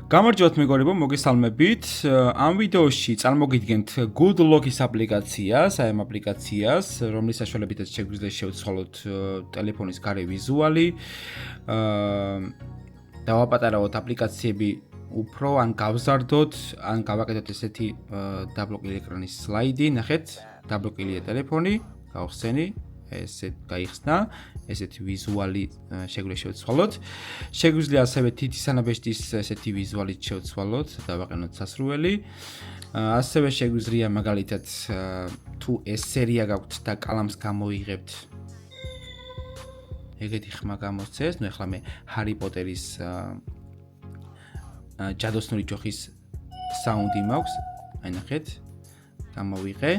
გამარჯობათ მეგობრებო, მოგესალმებით. ამ ვიდეოში წარმოგიდგენთ Good Lock-ის აპლიკაციას, ამ აპლიკაციას, რომლის საშუალებითაც შეგვიძლია შევცვალოთ ტელეფონის გარე ვიზუალი. დავაპატარავოთ აპლიკაციები უფრო ან გავზარდოთ, ან გავაკეთოთ ესეთი დაბლოკილი ეკრანის სლაიდი, ნახეთ, დაბლოკილია ტელეფონი, გავხსენი. ესეთ გაიხსნა, ესეთი ვიზუალი შეგვიძლია შევცვალოთ. შეგვიძლია ასევე თითის ანაბეჭდის ესეთი ვიზუალი შევცვალოთ, დავაყენოთ სასრუველი. ასევე შეგვიძლია მაგალითად თუ ეს სერია გაქვთ და კალამს გამოიღებთ. ეგეთი ხმა გამოსცეს, ნუ ეხლა მე ჰარი პოტერის ჯადოსნური ჯოხის საუნდი მაქვს. აი ნახეთ, გამოვიღე.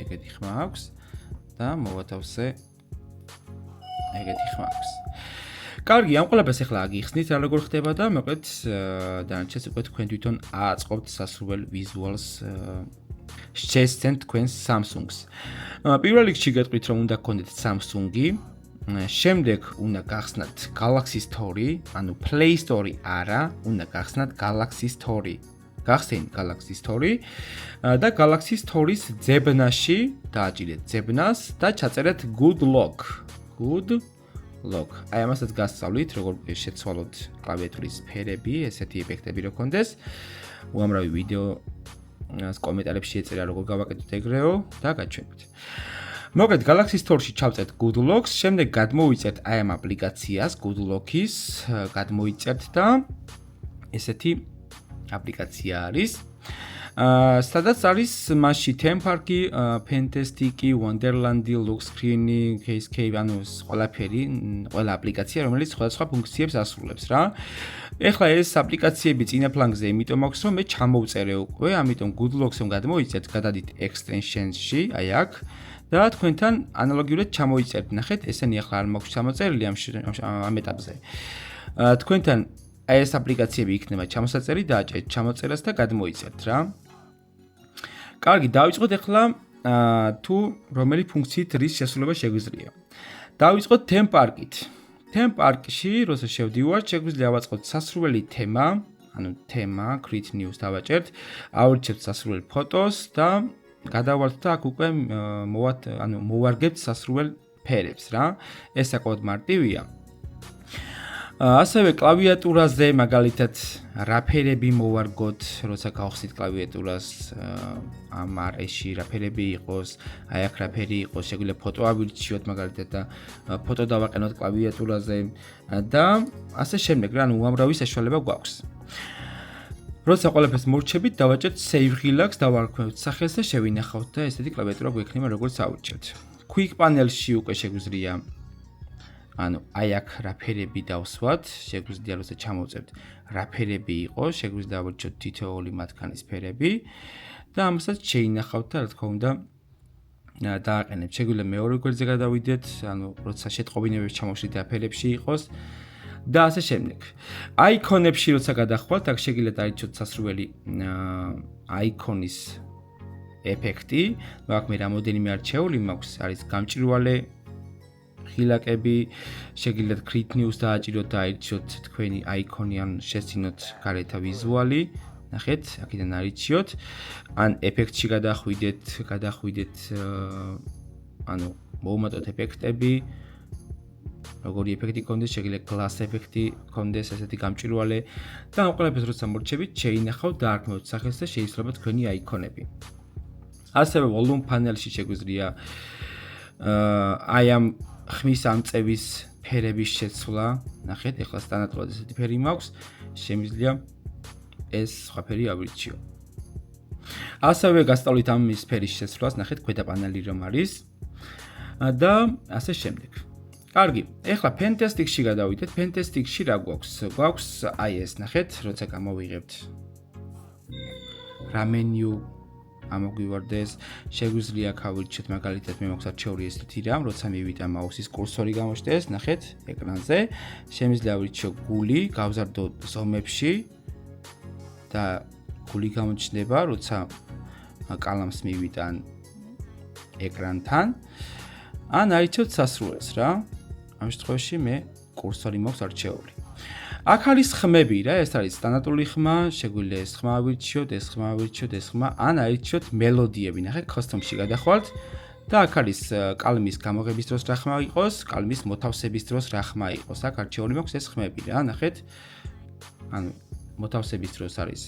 ეგეთი ხმა აქვს. და მოვათავსე ეგეთი ხმა აქვს. კარგი, ამ ყველაფერს ახლა აგიხსნით რა როგორ ხდება და მოკლედ დანარჩენს უკვე თქვენ თვითონ აწყობთ სასურველ ვიზუალს შეესწენთ თქვენს Samsung-ს. პირველ რიგში გეტყვით რომ უნდა გქონდეთ Samsung-ი, შემდეგ უნდა გახსნათ Galaxy Store, ანუ Play Store არა, უნდა გახსნათ Galaxy Store. გახსენთ Galaxy Store და Galaxy Store-ის ძებნაში დააჭირეთ ძებნას და ჩაწერეთ Good Lock. Good Lock. აი ამასაც გასწავლით, როგორ შეცვალოთ კლავიატურის ფერები, ესეთი ეფექტები რო გქონდეს. უამრავი ვიდეოს კომენტარებში ეწერა როგორ გავაკეთოთ ეგრეო და გაჩვენებთ. მოკლედ Galaxy Store-ში ჩავწერთ Good Locks, შემდეგ გადმოვიწერთ აი ამ აპლიკაციას Good Lock-ის, გადმოვიწერთ და ესეთი აპლიკაცია არის. სადაც არის მასში Theme Park-ი, Fantastic-ი, Wonderland-ი, Lock Screen-ი, Cascade, ანუ ყველაფერი, ყველა აპლიკაცია, რომელიც სხვადასხვა ფუნქციებს ასრულებს რა. ეხლა ეს აპლიკაციები წინა ფლანგზე იმიტომ აქვს, რომ მე ჩამოვწერე უკვე, ამიტომ Good Locks-ემ გადმოვიწერთ, გადადით Extensions-ში, აი აქ. და თქვენთან ანალოგიურად ჩამოვიწერთ, ნახეთ, ესენი ახლა არ მაქვს ჩამოწერილი ამ ეტაპზე. თქვენთან აი ეს აპლიკაციები იქნება ჩამოსაწერი, დააჭერეთ ჩამოწერას და გადმოიწერთ რა. კარგი, დავიწყოთ ახლა თუ რომელი ფუნქციით რის შესრულება შეგვიძლია. დავიწყოთ Theme Park-ით. Theme Park-ში, როცა შევდივართ, შეგვიძლია ავაწყოთ სასრუველი თემა, ანუ თემა, Create News დავაჭერთ, ავირჩევთ სასრუველ ფოტოს და გადავალთ და აქ უკვე მოვარგებთ სასრუველ ფერებს რა. ეს საკმაოდ მარტივია. ასევე კლავიატურაზე მაგალითად რა ფერები მოვარგოთ, როცა გავხსნით კლავიატურას ამ არეში რა ფერები იყოს, აი აქ რა ფერი იყოს, შეგვიძლია ფოტო ავირჩიოთ მაგალითად და ფოტო დავაყენოთ კლავიატურაზე და ასე შემდეგ რა, უამრავი საშუალება გვაქვს. როცა ყველაფერს მორჩებით, დავაჭერთ Save Relax, დავარქვევთ სახელს და შევინახავთ და ესეთი კლავიატურა გვექნება როგორც ავირჩევთ. Quick Panel-ში უკვე შეგვიძლია ანუ აი აქ რა ფერები დავსვათ, შეგვიძლია როცა ჩამოვწერთ რა ფერები იყოს, შეგვიძლია დავარჩიოთ თითოეული მათგანის ფერები და ამასაც შეინახავთ და რა თქმა უნდა დააყენებთ. შეგვიძლია მეორე გვერდზე გადავიდეთ, ანუ როცა შეტყობინებებს ჩამოვშლით რა ფერებში იყოს და ასე შემდეგ. აიკონებში როცა გადახვალთ, აქ შეგიძლიათ დაარჩიოთ სასრუველი აიკონის ეფექტი. აქ მე რამოდენიმე არჩეული მაქვს, არის გამჭვირვალე ხილაკები, შეგიძლიათ Create News დააჭიროთ და აირჩიოთ თქვენი აიკონი, ან შეცინოთ გარეთა ვიზუალი. ნახეთ, აქედან აირჩიოთ. ან ეფექტში გადახვიდეთ, ანუ მოუმატოთ ეფექტები. როგორი ეფექტი გქონდეს, შეგიძლიათ Glass ეფექტი გქონდეს, ესეთი გამჭვირვალე და ამ ყველაფერს როცა მორჩებით, შეინახავთ და არქმევთ სახელს და შეიცვლება თქვენი აიკონები. ასევე Volume Panel-ში შეგვიძლია აი ამ ხმის ამწევის ფერების შეცვლა. ნახეთ, ეხლა სტანდარტულად ესეთი ფერი მაქვს, შემიძლია ეს სხვა ფერი ავირჩიო. ასევე გასწავლით ამ სფერის შეცვლას, ნახეთ, ქვედა პანელი რომ არის და ასე შემდეგ. კარგი, ეხლა Fantastic-ში გადავიდეთ. Fantastic-ში რა გვაქვს? გვაქვს აი ეს, ნახეთ, როცა გამოვიღებთ რა მენიუ ამოგვივარდეს, შეგვიძლია გავირჩიოთ მაგალითად მე მაქვს არჩეული ესეთი რამ, როცა მივიდა მაუსის კურსორი გამოჩნდეს, ნახეთ, ეკრანზე, შემიძლია ავირჩიო გული, გავზარდო ზომებში და გული გამოჩნდება, როცა კალამს მივიდა ეკრანთან, ან აირჩიოთ სასრუველს რა. ამ შემთხვევაში მე კურსორი მაქვს არჩეული. აქ არის ხმები რა, ეს არის სტანდარტული ხმა, შეგვიძლია ეს ხმა ავირჩიოთ, ეს ხმა ავირჩიოთ, ეს ხმა, ან აირჩიოთ მელოდიები, ნახეთ, custom-ში გადახვალთ და აქ არის კალმის გამოღების დროს რა ხმა იყოს, კალმის მოთავსების დროს რა ხმა იყოს. აქ არჩეული მაქვს ეს ხმები რა, ნახეთ. ანუ მოთავსების დროს არის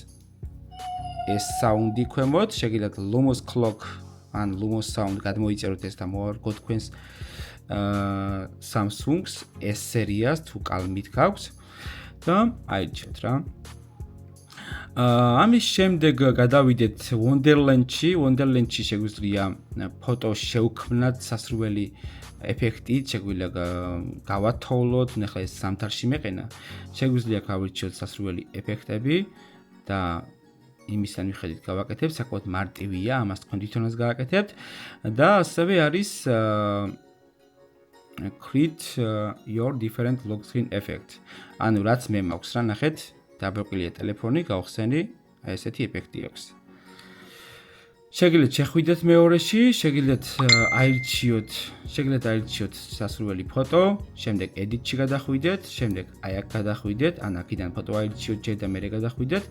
ეს საუნდი ქვემოთ, შეგიძლიათ Lumos Clock ან Lumos Sound გადმოიწეროთ ეს და მოარგოთ თქვენს Samsung-ს S სერიას თუ კალმით გაქვს და აირჩიოთ რა. ამის შემდეგ გადავიდეთ Wonderland-ში. Wonderland-ში შეგვიძლია ფოტო შევქმნათ სასურველი ეფექტით, შეგვიძლია გავათოვლოთ, ნახე ეს ზამთარში მეყენა. შეგვიძლია გავირჩიოთ სასურველი ეფექტები და იმისთან მიხედვით გავაკეთებ, საკმაოდ მარტივია, ამას თქვენ თვითონაც გააკეთებთ და ასევე არის create your different lock screen effect. ანუ რაც მე მაქვს რა, ნახეთ, დაბრკოლია ტელეფონი, გავხსენი, აი ესეთი ეფექტი აქვს. შეგიძლიათ შეხვიდეთ მეორეში, შეგიძლიათ აირჩიოთ სასურველი ფოტო, შემდეგ edit-ში გადახვიდეთ, შემდეგ აი აქ გადახვიდეთ, ან აქედან ფოტო აირჩიოთ ჯერ და მერე გადახვიდეთ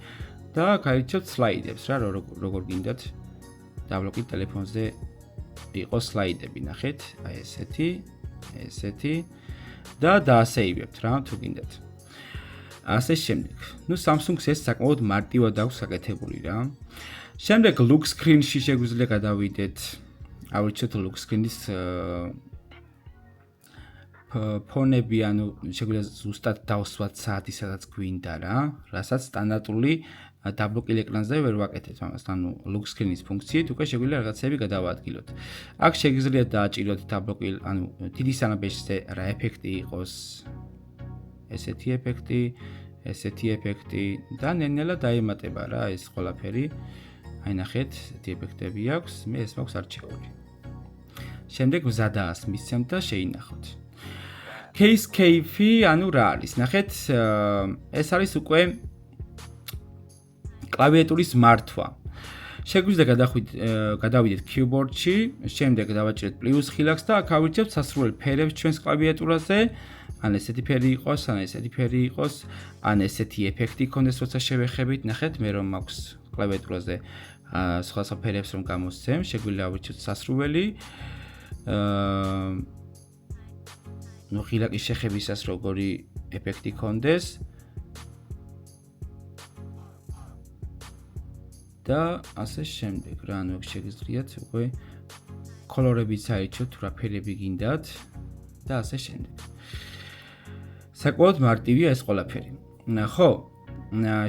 და გაირჩიოთ სლაიდებს რა, როგორ გინდათ. დაბლოკით ტელეფონზე იყოს სლაიდები, ნახეთ, აი ესეთი და დაასეივებთ რა, თუ გინდათ. ასე შემდეგ. ნუ Samsung-ს ეს საკმაოდ მარტივად აქვს გაკეთებული რა. შემდეგ lock screen-ში შეგვიძლია გადავიდეთ. ავირჩიოთ lock screen-ის ფონები, ანუ შეგვიძლია ზუსტად დავსვათ საათი, სადაც გვინდა რა, რასაც სტანდარტული დაბლოკილ ეკრანზე ვერ ვაკეთებთ ამას. ანუ lock screen-ის ფუნქციით უკვე შეგვიძლია რაღაცები გადავაადგილოთ. აქ შეგიძლიათ დააჭიროთ დაბლოკილ, ანუ დიდი სანაბეჭდზე რა ეფექტი იყოს. ესეთი ეფექტი და ნელ-ნელა დაემატება რა ეს ყველაფერი. აი ნახეთ, ესეთი ეფექტები აქვს, მე ეს მაქვს არჩეული. შემდეგ მზადაას მისცემთ და შეინახოთ. Case Cafe, ანუ რა არის? ნახეთ, ეს არის უკვე კლავიატურის მართვა. შეგვიძლია გადავიდეთ keyboard-ში, შემდეგ დავაჭირეთ პლუს ხილაკს და აქ ავირჩიოთ სასურველ ფერებს ჩვენს კლავიატურაზე. ან ესეთი ფერი იყოს, ან ესეთი ფერი იყოს, ან ესეთი ეფექტი იქონდეს, როცა შევეხებით, ნახეთ, მე რომ მაქვს კლავიატურაზე სხვა ფერებს რომ გამოსცემ, შეგვიძლია ავირჩიოთ სასურველი. ნუ ხილაკის შეხებისას როგორი ეფექტი იქონდეს. და ასე შემდეგ რა, ანუ აქ შეგიძლიათ უკვე კოლორებიც აირჩიოთ, რა ფერები გინდათ და ასე შემდეგ. საკმაოდ მარტივია ეს ყველაფერი. ხო,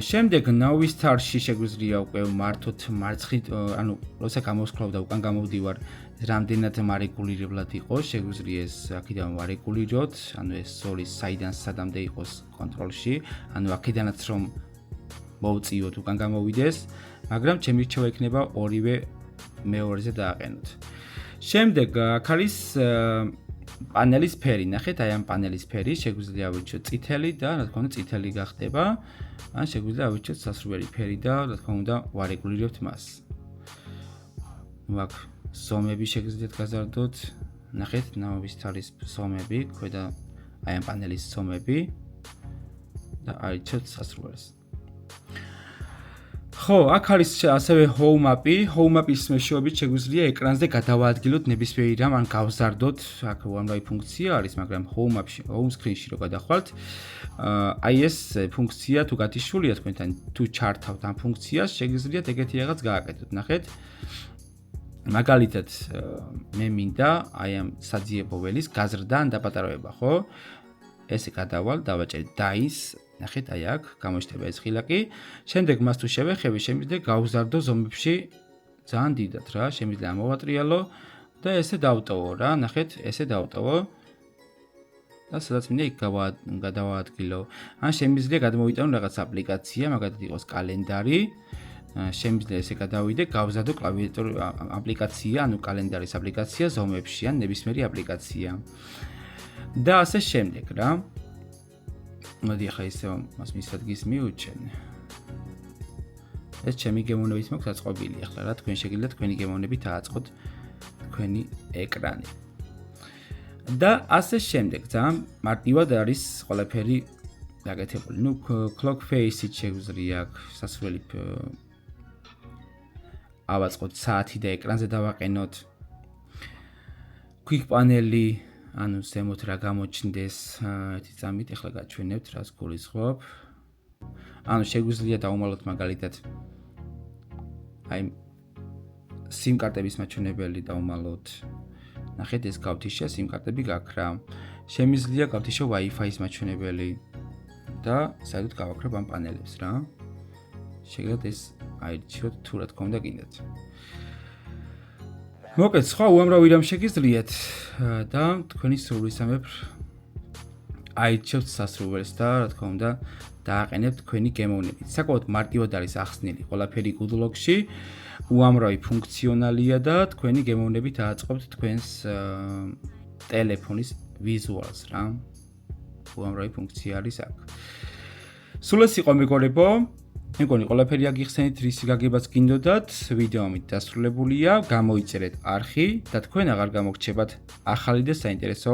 შემდეგ Now Start-ში შეგვიძლია უკვე მართოთ მარცხნივ, ანუ როცა გამოვსკროლავ და უკან გამოვდივარ, რამდენად მარეგულირებლად იყოს, შეგვიძლია ეს აქედან მარეგულიროთ, ანუ ეს ზოლი საიდან სადამდე იყოს კონტროლში, ანუ აქედანაც რომ მოვწიოთ უკან გამოვიდეს, მაგრამ ჩემი რჩევა იქნება ორივე მეორეზე დააყენოთ. შემდეგ აქ არის პანელის ფერი, ნახეთ, აი ამ პანელის ფერი, შეგვიძლია ავირჩიოთ წითელი და რა თქმა უნდა წითელი გახდება, ან შეგვიძლია ავირჩიოთ სასურველი ფერი და რა თქმა უნდა ვარეგულირებთ მას. ნუ აქ ზომები შეგვიძლიათ გაზარდოთ, ნახეთ, ნავის თალის ზომები, ქვედა აი ამ პანელის ზომები და აირჩიოთ სასურველს. ხო, აქ არის ასევე home map-ი. Home map-ის მეშვეობით შეგვიძლია ეკრანზე გადავაადგილოთ ნებისმიერი რამ, ან გავზარდოთ. აქ უამრავი ფუნქცია არის, მაგრამ home map-ში, home screen-ში რო გადახვალთ, აი ეს ფუნქცია თუ გათიშულია თქვენთან, თუ ჩართავთ ამ ფუნქციას, შეგიძლიათ ეგეთი რაღაც გააკეთოთ. ნახეთ. მაგალითად, მე მინდა აი ამ საძიებო ველის გაზრდა ან დაპატარება, ხო? ესე გადავალ, დავაჭერ dice, ნახეთ, აი აქ გამოჩნდება ეს ხილაკი. შემდეგ მას თუ შევეხები, შემიძლია გავზარდო ზომებში ძალიან დიდად რა, შემიძლია ამოვატრიალო და ესე დავტოვო რა, ნახეთ, ესე დავტოვო. და სადაც მინდა იქ გადავაადგილო. ან შემიძლია გადმოვიტანო რაღაც აპლიკაცია, მაგალითად იყოს კალენდარი. შემიძლია ესე გადავიდე, გავზადო კლავიატურ აპლიკაცია, ანუ კალენდარის აპლიკაცია ზომებში ან ნებისმიერი აპლიკაცია. და ასე შემდეგ რა. მოდი ახლა ისე მას მისადგის მიუჩენ. ეს ჩემი გემოვნებით მაქვს აწყობილი ახლა რა, თქვენ შეგიძლიათ თქვენი გემოვნებით ააწყოთ თქვენი ეკრანი. და ასე შემდეგ, ძალიან მარტივად არის ყველაფერი დაგეთებული. ნუ clock face-ით შეგვიძლია აქ სასურველი ავაწყოთ საათი და ეკრანზე დავაყენოთ. quick panel-ი, ანუ ზემოთ რა გამოჩნდეს, ერთი წამით ახლა გაჩვენებთ, რას გულისხმობ. ანუ შეგვიძლია დავუმალოთ მაგალითად აი SIM კარტების მაჩვენებელი დავუმალოთ. ნახეთ ეს გავთიშა SIM კარტები გაქვს რა. შემიძლია გავთიშა Wi-Fi-ის მაჩვენებელი და საერთოდ გავაკრებ ამ პანელებს რა. შეგიძლიათ ეს აირჩიოთ თუ რა თქმა უნდა გინდათ. მოკლედ, სხვა უამრავი რამ შეგიძლიათ და თქვენი სრულისამებრ აირჩიოთ სასურველს და რა თქმა უნდა დააყენებთ თქვენი გემოვნებით. საკმაოდ მარტივად არის ახსნილი ყველაფერი Good Lock-ში. უამრავი ფუნქციონალია და თქვენი გემოვნებით აწყობთ თქვენს ტელეფონის ვიზუალს რა. უამრავი ფუნქცია არის აქ. სულ ეს იყო მეგობრებო. მეგონი ყველაფერი აგიხსენით, რისი გაგებაც გინდოდათ, ვიდეო ამით დასრულებულია. გამოიწერეთ არხი და თქვენ აღარ გამოგრჩებათ ახალი და საინტერესო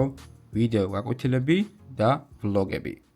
ვიდეო გაკვეთილები და ვლოგები.